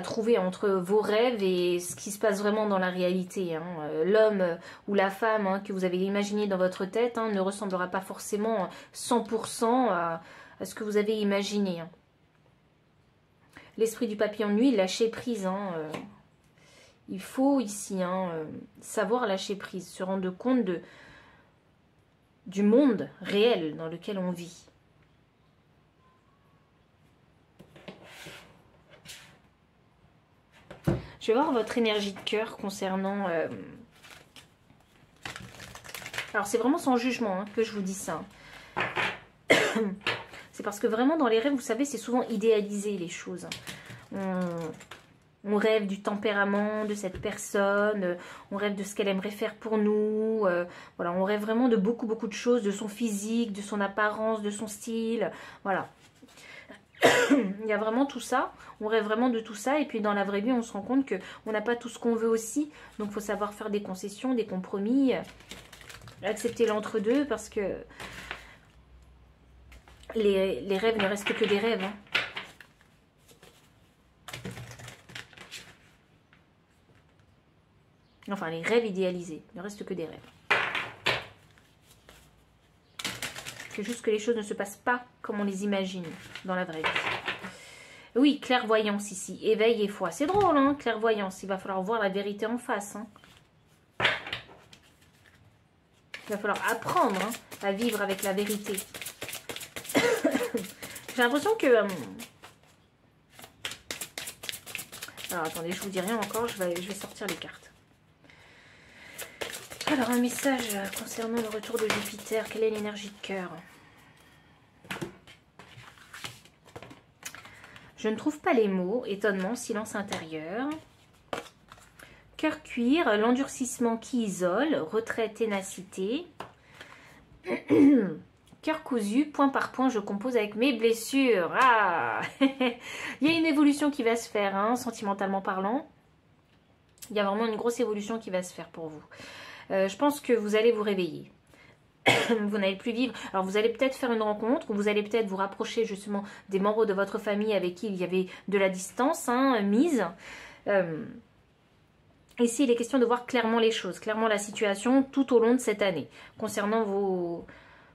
trouver entre vos rêves et ce qui se passe vraiment dans la réalité. Hein. L'homme ou la femme hein, que vous avez imaginé dans votre tête hein, ne ressemblera pas forcément 100% à ce que vous avez imaginé. Hein. L'esprit du papillon de nuit, lâcher prise. Hein, il faut ici hein, savoir lâcher prise, se rendre compte du monde réel dans lequel on vit. Je vais voir votre énergie de cœur concernant... Alors, c'est vraiment sans jugement hein, que je vous dis ça. C'est parce que vraiment dans les rêves, vous savez, c'est souvent idéalisé les choses. On rêve du tempérament de cette personne, on rêve de ce qu'elle aimerait faire pour nous, voilà, on rêve vraiment de beaucoup de choses, de son physique, de son apparence, de son style, voilà. Il y a vraiment tout ça, on rêve vraiment de tout ça, et puis dans la vraie vie, on se rend compte qu'on n'a pas tout ce qu'on veut aussi, donc il faut savoir faire des concessions, des compromis, accepter l'entre-deux, parce que les rêves ne restent que des rêves, hein. Enfin, les rêves idéalisés, il ne reste que des rêves. C'est juste que les choses ne se passent pas comme on les imagine dans la vraie vie. Oui, clairvoyance ici, éveil et foi. C'est drôle, hein, clairvoyance. Il va falloir voir la vérité en face. Hein. Il va falloir apprendre hein, à vivre avec la vérité. J'ai l'impression que... Alors, attendez, je vous dis rien encore, je vais sortir les cartes. Alors, un message concernant le retour de Jupiter. Quelle est l'énergie de cœur? Je ne trouve pas les mots. Étonnement, silence intérieur. Cœur cuir, l'endurcissement qui isole. Retrait, ténacité. Cœur cousu, point par point, je compose avec mes blessures. Ah il y a une évolution qui va se faire, hein, sentimentalement parlant. Il y a vraiment une grosse évolution qui va se faire pour vous. Je pense que vous allez vous réveiller. Vous n'allez plus vivre. Alors vous allez peut-être faire une rencontre, ou vous allez peut-être vous rapprocher justement des membres de votre famille avec qui il y avait de la distance hein, mise. Ici, il est question de voir clairement les choses, clairement la situation tout au long de cette année, concernant vos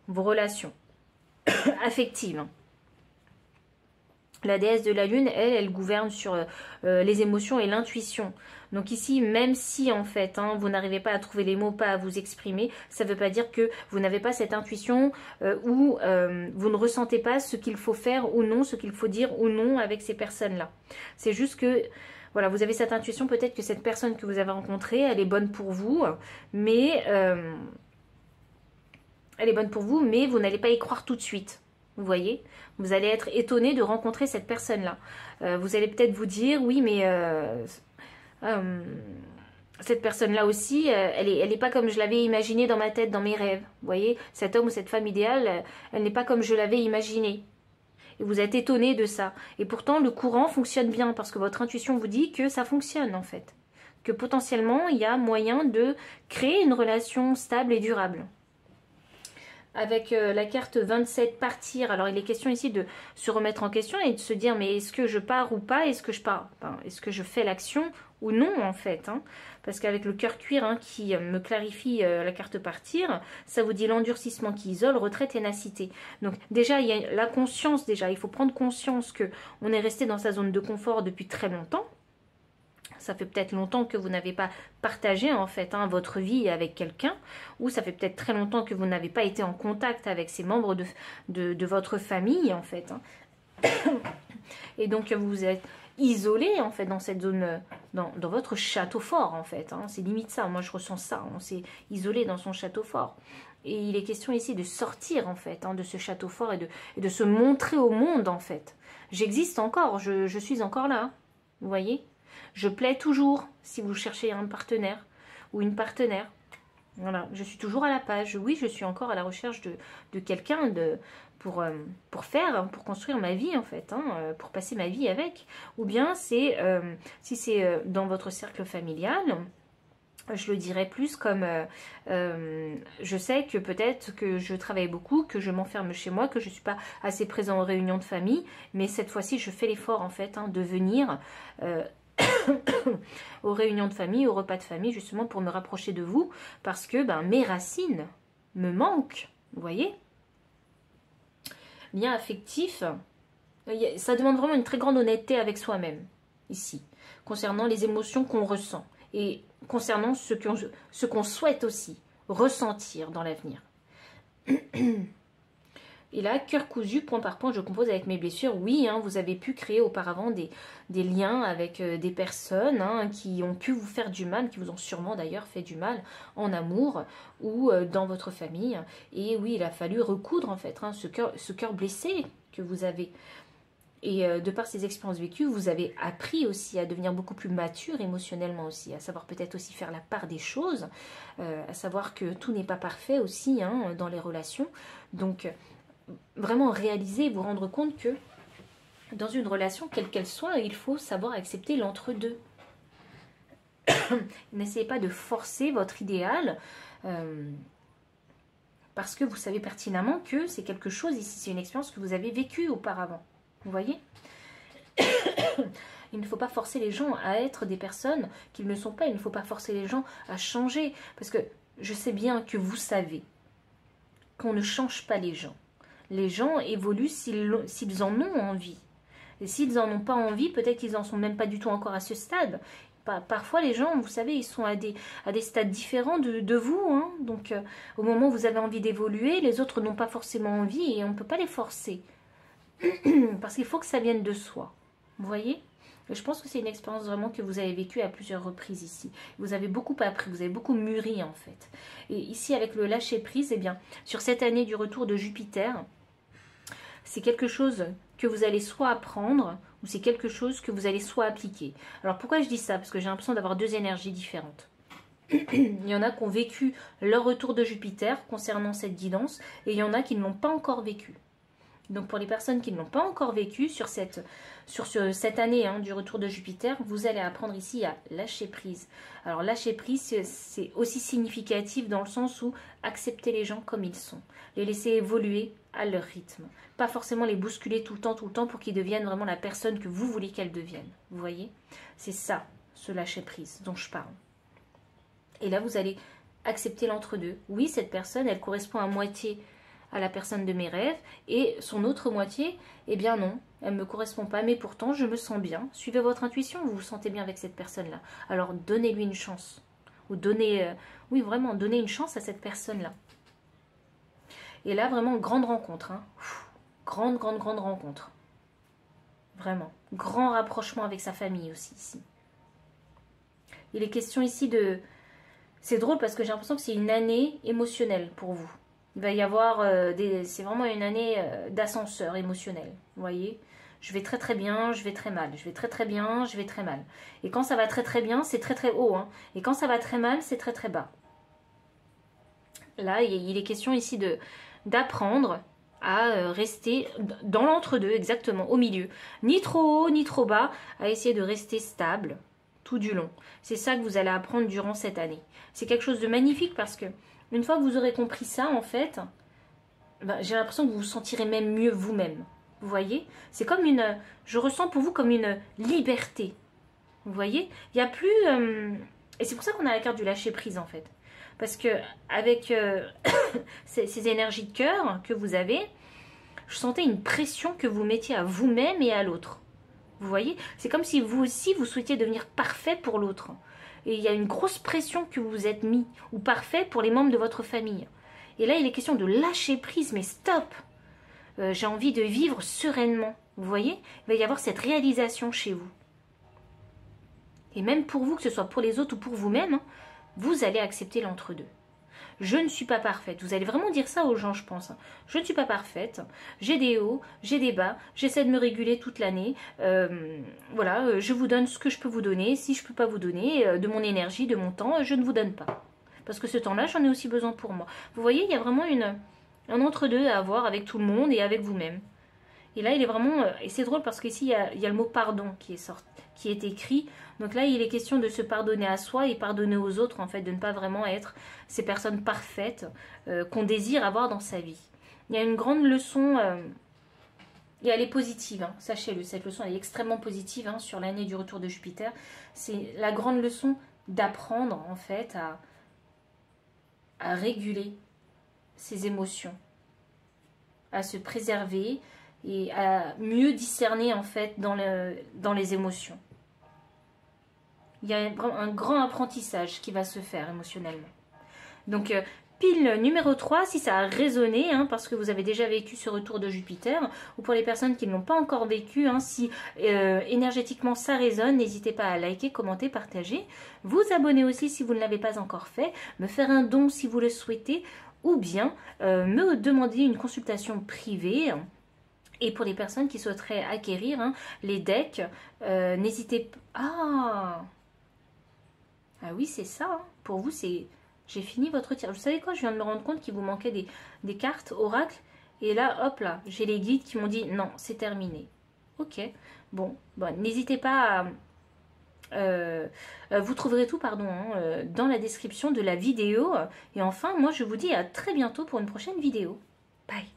relations affectives. La déesse de la lune, elle gouverne sur les émotions et l'intuition. Donc ici, même si en fait, hein, vous n'arrivez pas à trouver les mots, pas à vous exprimer, ça ne veut pas dire que vous n'avez pas cette intuition ou vous ne ressentez pas ce qu'il faut faire ou non, ce qu'il faut dire ou non avec ces personnes-là. C'est juste que, voilà, vous avez cette intuition, peut-être que cette personne que vous avez rencontrée, elle est bonne pour vous, mais vous n'allez pas y croire tout de suite. Vous voyez, vous allez être étonné de rencontrer cette personne-là. Vous allez peut-être vous dire, oui, mais cette personne-là aussi, elle est pas comme je l'avais imaginé dans ma tête, dans mes rêves. Vous voyez, cet homme ou cette femme idéale, elle n'est pas comme je l'avais imaginé. Et vous êtes étonné de ça. Et pourtant, le courant fonctionne bien parce que votre intuition vous dit que ça fonctionne en fait. Que potentiellement, il y a moyen de créer une relation stable et durable. Avec la carte 27, partir. Alors, il est question ici de se remettre en question et de se dire, mais est-ce que je pars ou pas? Est-ce que je pars? Enfin, est-ce que je fais l'action ou non, en fait hein? Parce qu'avec le cœur cuir hein, qui me clarifie la carte partir, ça vous dit l'endurcissement qui isole, retrait, ténacité. Donc, déjà, il y a la conscience, déjà. Il faut prendre conscience qu'on est resté dans sa zone de confort depuis très longtemps. Ça fait peut-être longtemps que vous n'avez pas partagé en fait hein, votre vie avec quelqu'un, ou ça fait peut-être très longtemps que vous n'avez pas été en contact avec ces membres de votre famille en fait. Hein. Et donc vous vous êtes isolé en fait dans cette zone, dans votre château fort en fait. Hein. C'est limite ça, moi je ressens ça, on s'est isolé dans son château fort. Et il est question ici de sortir en fait hein, de ce château fort et de se montrer au monde en fait. J'existe encore, je suis encore là, vous voyez. Je plais toujours si vous cherchez un partenaire ou une partenaire. Voilà, je suis toujours à la page. Oui, je suis encore à la recherche de quelqu'un pour construire ma vie en fait, hein, pour passer ma vie avec. Ou bien c'est si c'est dans votre cercle familial, je le dirais plus comme je sais que peut-être que je travaille beaucoup, que je m'enferme chez moi, que je ne suis pas assez présent aux réunions de famille, mais cette fois-ci je fais l'effort en fait hein, de venir aux réunions de famille, aux repas de famille, justement pour me rapprocher de vous, parce que ben, mes racines me manquent, vous voyez. Lien affectif, ça demande vraiment une très grande honnêteté avec soi-même, ici, concernant les émotions qu'on ressent, et concernant ce qu'on souhaite aussi ressentir dans l'avenir. Et là, cœur cousu, point par point, je compose avec mes blessures. Oui, hein, vous avez pu créer auparavant des liens avec des personnes hein, qui ont pu vous faire du mal, qui vous ont sûrement d'ailleurs fait du mal en amour ou dans votre famille. Et oui, il a fallu recoudre en fait hein, ce cœur blessé que vous avez. Et de par ces expériences vécues, vous avez appris aussi à devenir beaucoup plus mature émotionnellement aussi, à savoir peut-être aussi faire la part des choses, à savoir que tout n'est pas parfait aussi hein, dans les relations. Donc, vraiment réaliser, vous rendre compte que dans une relation, quelle qu'elle soit, il faut savoir accepter l'entre-deux. N'essayez pas de forcer votre idéal parce que vous savez pertinemment que c'est quelque chose, ici c'est une expérience que vous avez vécue auparavant. Vous voyez? Il ne faut pas forcer les gens à être des personnes qu'ils ne sont pas. Il ne faut pas forcer les gens à changer. Parce que je sais bien que vous savez qu'on ne change pas les gens. Les gens évoluent s'ils en ont envie. Et s'ils n'en ont pas envie, peut-être qu'ils n'en sont même pas du tout encore à ce stade. Parfois, les gens, vous savez, ils sont à des stades différents de vous. Hein. Donc, au moment où vous avez envie d'évoluer, les autres n'ont pas forcément envie et on ne peut pas les forcer. Parce qu'il faut que ça vienne de soi. Vous voyez? Et je pense que c'est une expérience vraiment que vous avez vécue à plusieurs reprises ici. Vous avez beaucoup appris, vous avez beaucoup mûri en fait. Et ici, avec le lâcher-prise, eh bien, sur cette année du retour de Jupiter, c'est quelque chose que vous allez soit apprendre ou c'est quelque chose que vous allez soit appliquer. Alors pourquoi je dis ça? Parce que j'ai l'impression d'avoir deux énergies différentes. Il y en a qui ont vécu leur retour de Jupiter concernant cette guidance et il y en a qui ne l'ont pas encore vécu. Donc pour les personnes qui ne l'ont pas encore vécu sur cette année hein, du retour de Jupiter, vous allez apprendre ici à lâcher prise. Alors lâcher prise, c'est aussi significatif dans le sens où accepter les gens comme ils sont. Les laisser évoluer à leur rythme. Pas forcément les bousculer tout le temps pour qu'ils deviennent vraiment la personne que vous voulez qu'elles deviennent. Vous voyez? C'est ça, ce lâcher prise dont je parle. Et là, vous allez accepter l'entre-deux. Oui, cette personne, elle correspond à moitié à la personne de mes rêves et son autre moitié, eh bien non, elle ne me correspond pas, mais pourtant je me sens bien. Suivez votre intuition, vous vous sentez bien avec cette personne-là. Alors donnez-lui une chance. Ou donnez, oui vraiment, donnez une chance à cette personne-là. Et là, vraiment, grande rencontre. Hein. Grande rencontre. Vraiment. Grand rapprochement avec sa famille aussi ici. Il est question ici de... C'est drôle parce que j'ai l'impression que c'est une année émotionnelle pour vous. Il va y avoir c'est vraiment une année d'ascenseur émotionnel. Vous voyez? Je vais très bien, je vais très mal. Je vais très bien, je vais très mal. Et quand ça va très bien, c'est très haut. Hein. Et quand ça va très mal, c'est très bas. Là, il est question ici d'apprendre à rester dans l'entre-deux, exactement, au milieu. Ni trop haut, ni trop bas, à essayer de rester stable tout du long. C'est ça que vous allez apprendre durant cette année. C'est quelque chose de magnifique parce que une fois que vous aurez compris ça, en fait, ben, j'ai l'impression que vous vous sentirez même mieux vous-même. Vous voyez? C'est comme une... Je ressens pour vous comme une liberté. Vous voyez? Il n'y a plus... et c'est pour ça qu'on a la carte du lâcher-prise, en fait. Parce que avec ces énergies de cœur que vous avez, je sentais une pression que vous mettiez à vous-même et à l'autre. Vous voyez? C'est comme si vous aussi, vous souhaitiez devenir parfait pour l'autre. Et il y a une grosse pression que vous vous êtes mis, ou parfait pour les membres de votre famille. Et là, il est question de lâcher prise, mais stop! J'ai envie de vivre sereinement. Vous voyez? Il va y avoir cette réalisation chez vous. Et même pour vous, que ce soit pour les autres ou pour vous-même, hein, vous allez accepter l'entre-deux. Je ne suis pas parfaite. Vous allez vraiment dire ça aux gens, je pense. Je ne suis pas parfaite. J'ai des hauts, j'ai des bas. J'essaie de me réguler toute l'année. Voilà, je vous donne ce que je peux vous donner. Si je ne peux pas vous donner de mon énergie, de mon temps, je ne vous donne pas. Parce que ce temps-là, j'en ai aussi besoin pour moi. Vous voyez, il y a vraiment un entre-deux à avoir avec tout le monde et avec vous-même. Et là, il est vraiment... Et c'est drôle parce qu'ici, il y a le mot pardon qui est écrit. Donc là, il est question de se pardonner à soi et pardonner aux autres, en fait, de ne pas vraiment être ces personnes parfaites qu'on désire avoir dans sa vie. Il y a une grande leçon, et elle est positive, hein, sachez-le, cette leçon elle est extrêmement positive hein, sur l'année du retour de Jupiter. C'est la grande leçon d'apprendre, en fait, à réguler ses émotions, à se préserver et à mieux discerner, en fait, dans les émotions. Il y a un grand apprentissage qui va se faire émotionnellement. Donc, pile numéro 3, si ça a résonné, hein, parce que vous avez déjà vécu ce retour de Jupiter, ou pour les personnes qui ne l'ont pas encore vécu, hein, si énergétiquement ça résonne, n'hésitez pas à liker, commenter, partager. Vous abonner aussi si vous ne l'avez pas encore fait, me faire un don si vous le souhaitez, ou bien me demander une consultation privée. Et pour les personnes qui souhaiteraient acquérir hein, les decks, n'hésitez pas... Ah oui, c'est ça. Hein. Pour vous, c'est... J'ai fini votre tir. Vous savez quoi? Je viens de me rendre compte qu'il vous manquait des cartes oracle. Et là, hop là, j'ai les guides qui m'ont dit non, c'est terminé. Ok. Bon, n'hésitez pas à... vous trouverez tout, pardon, hein, dans la description de la vidéo. Et enfin, moi, je vous dis à très bientôt pour une prochaine vidéo. Bye.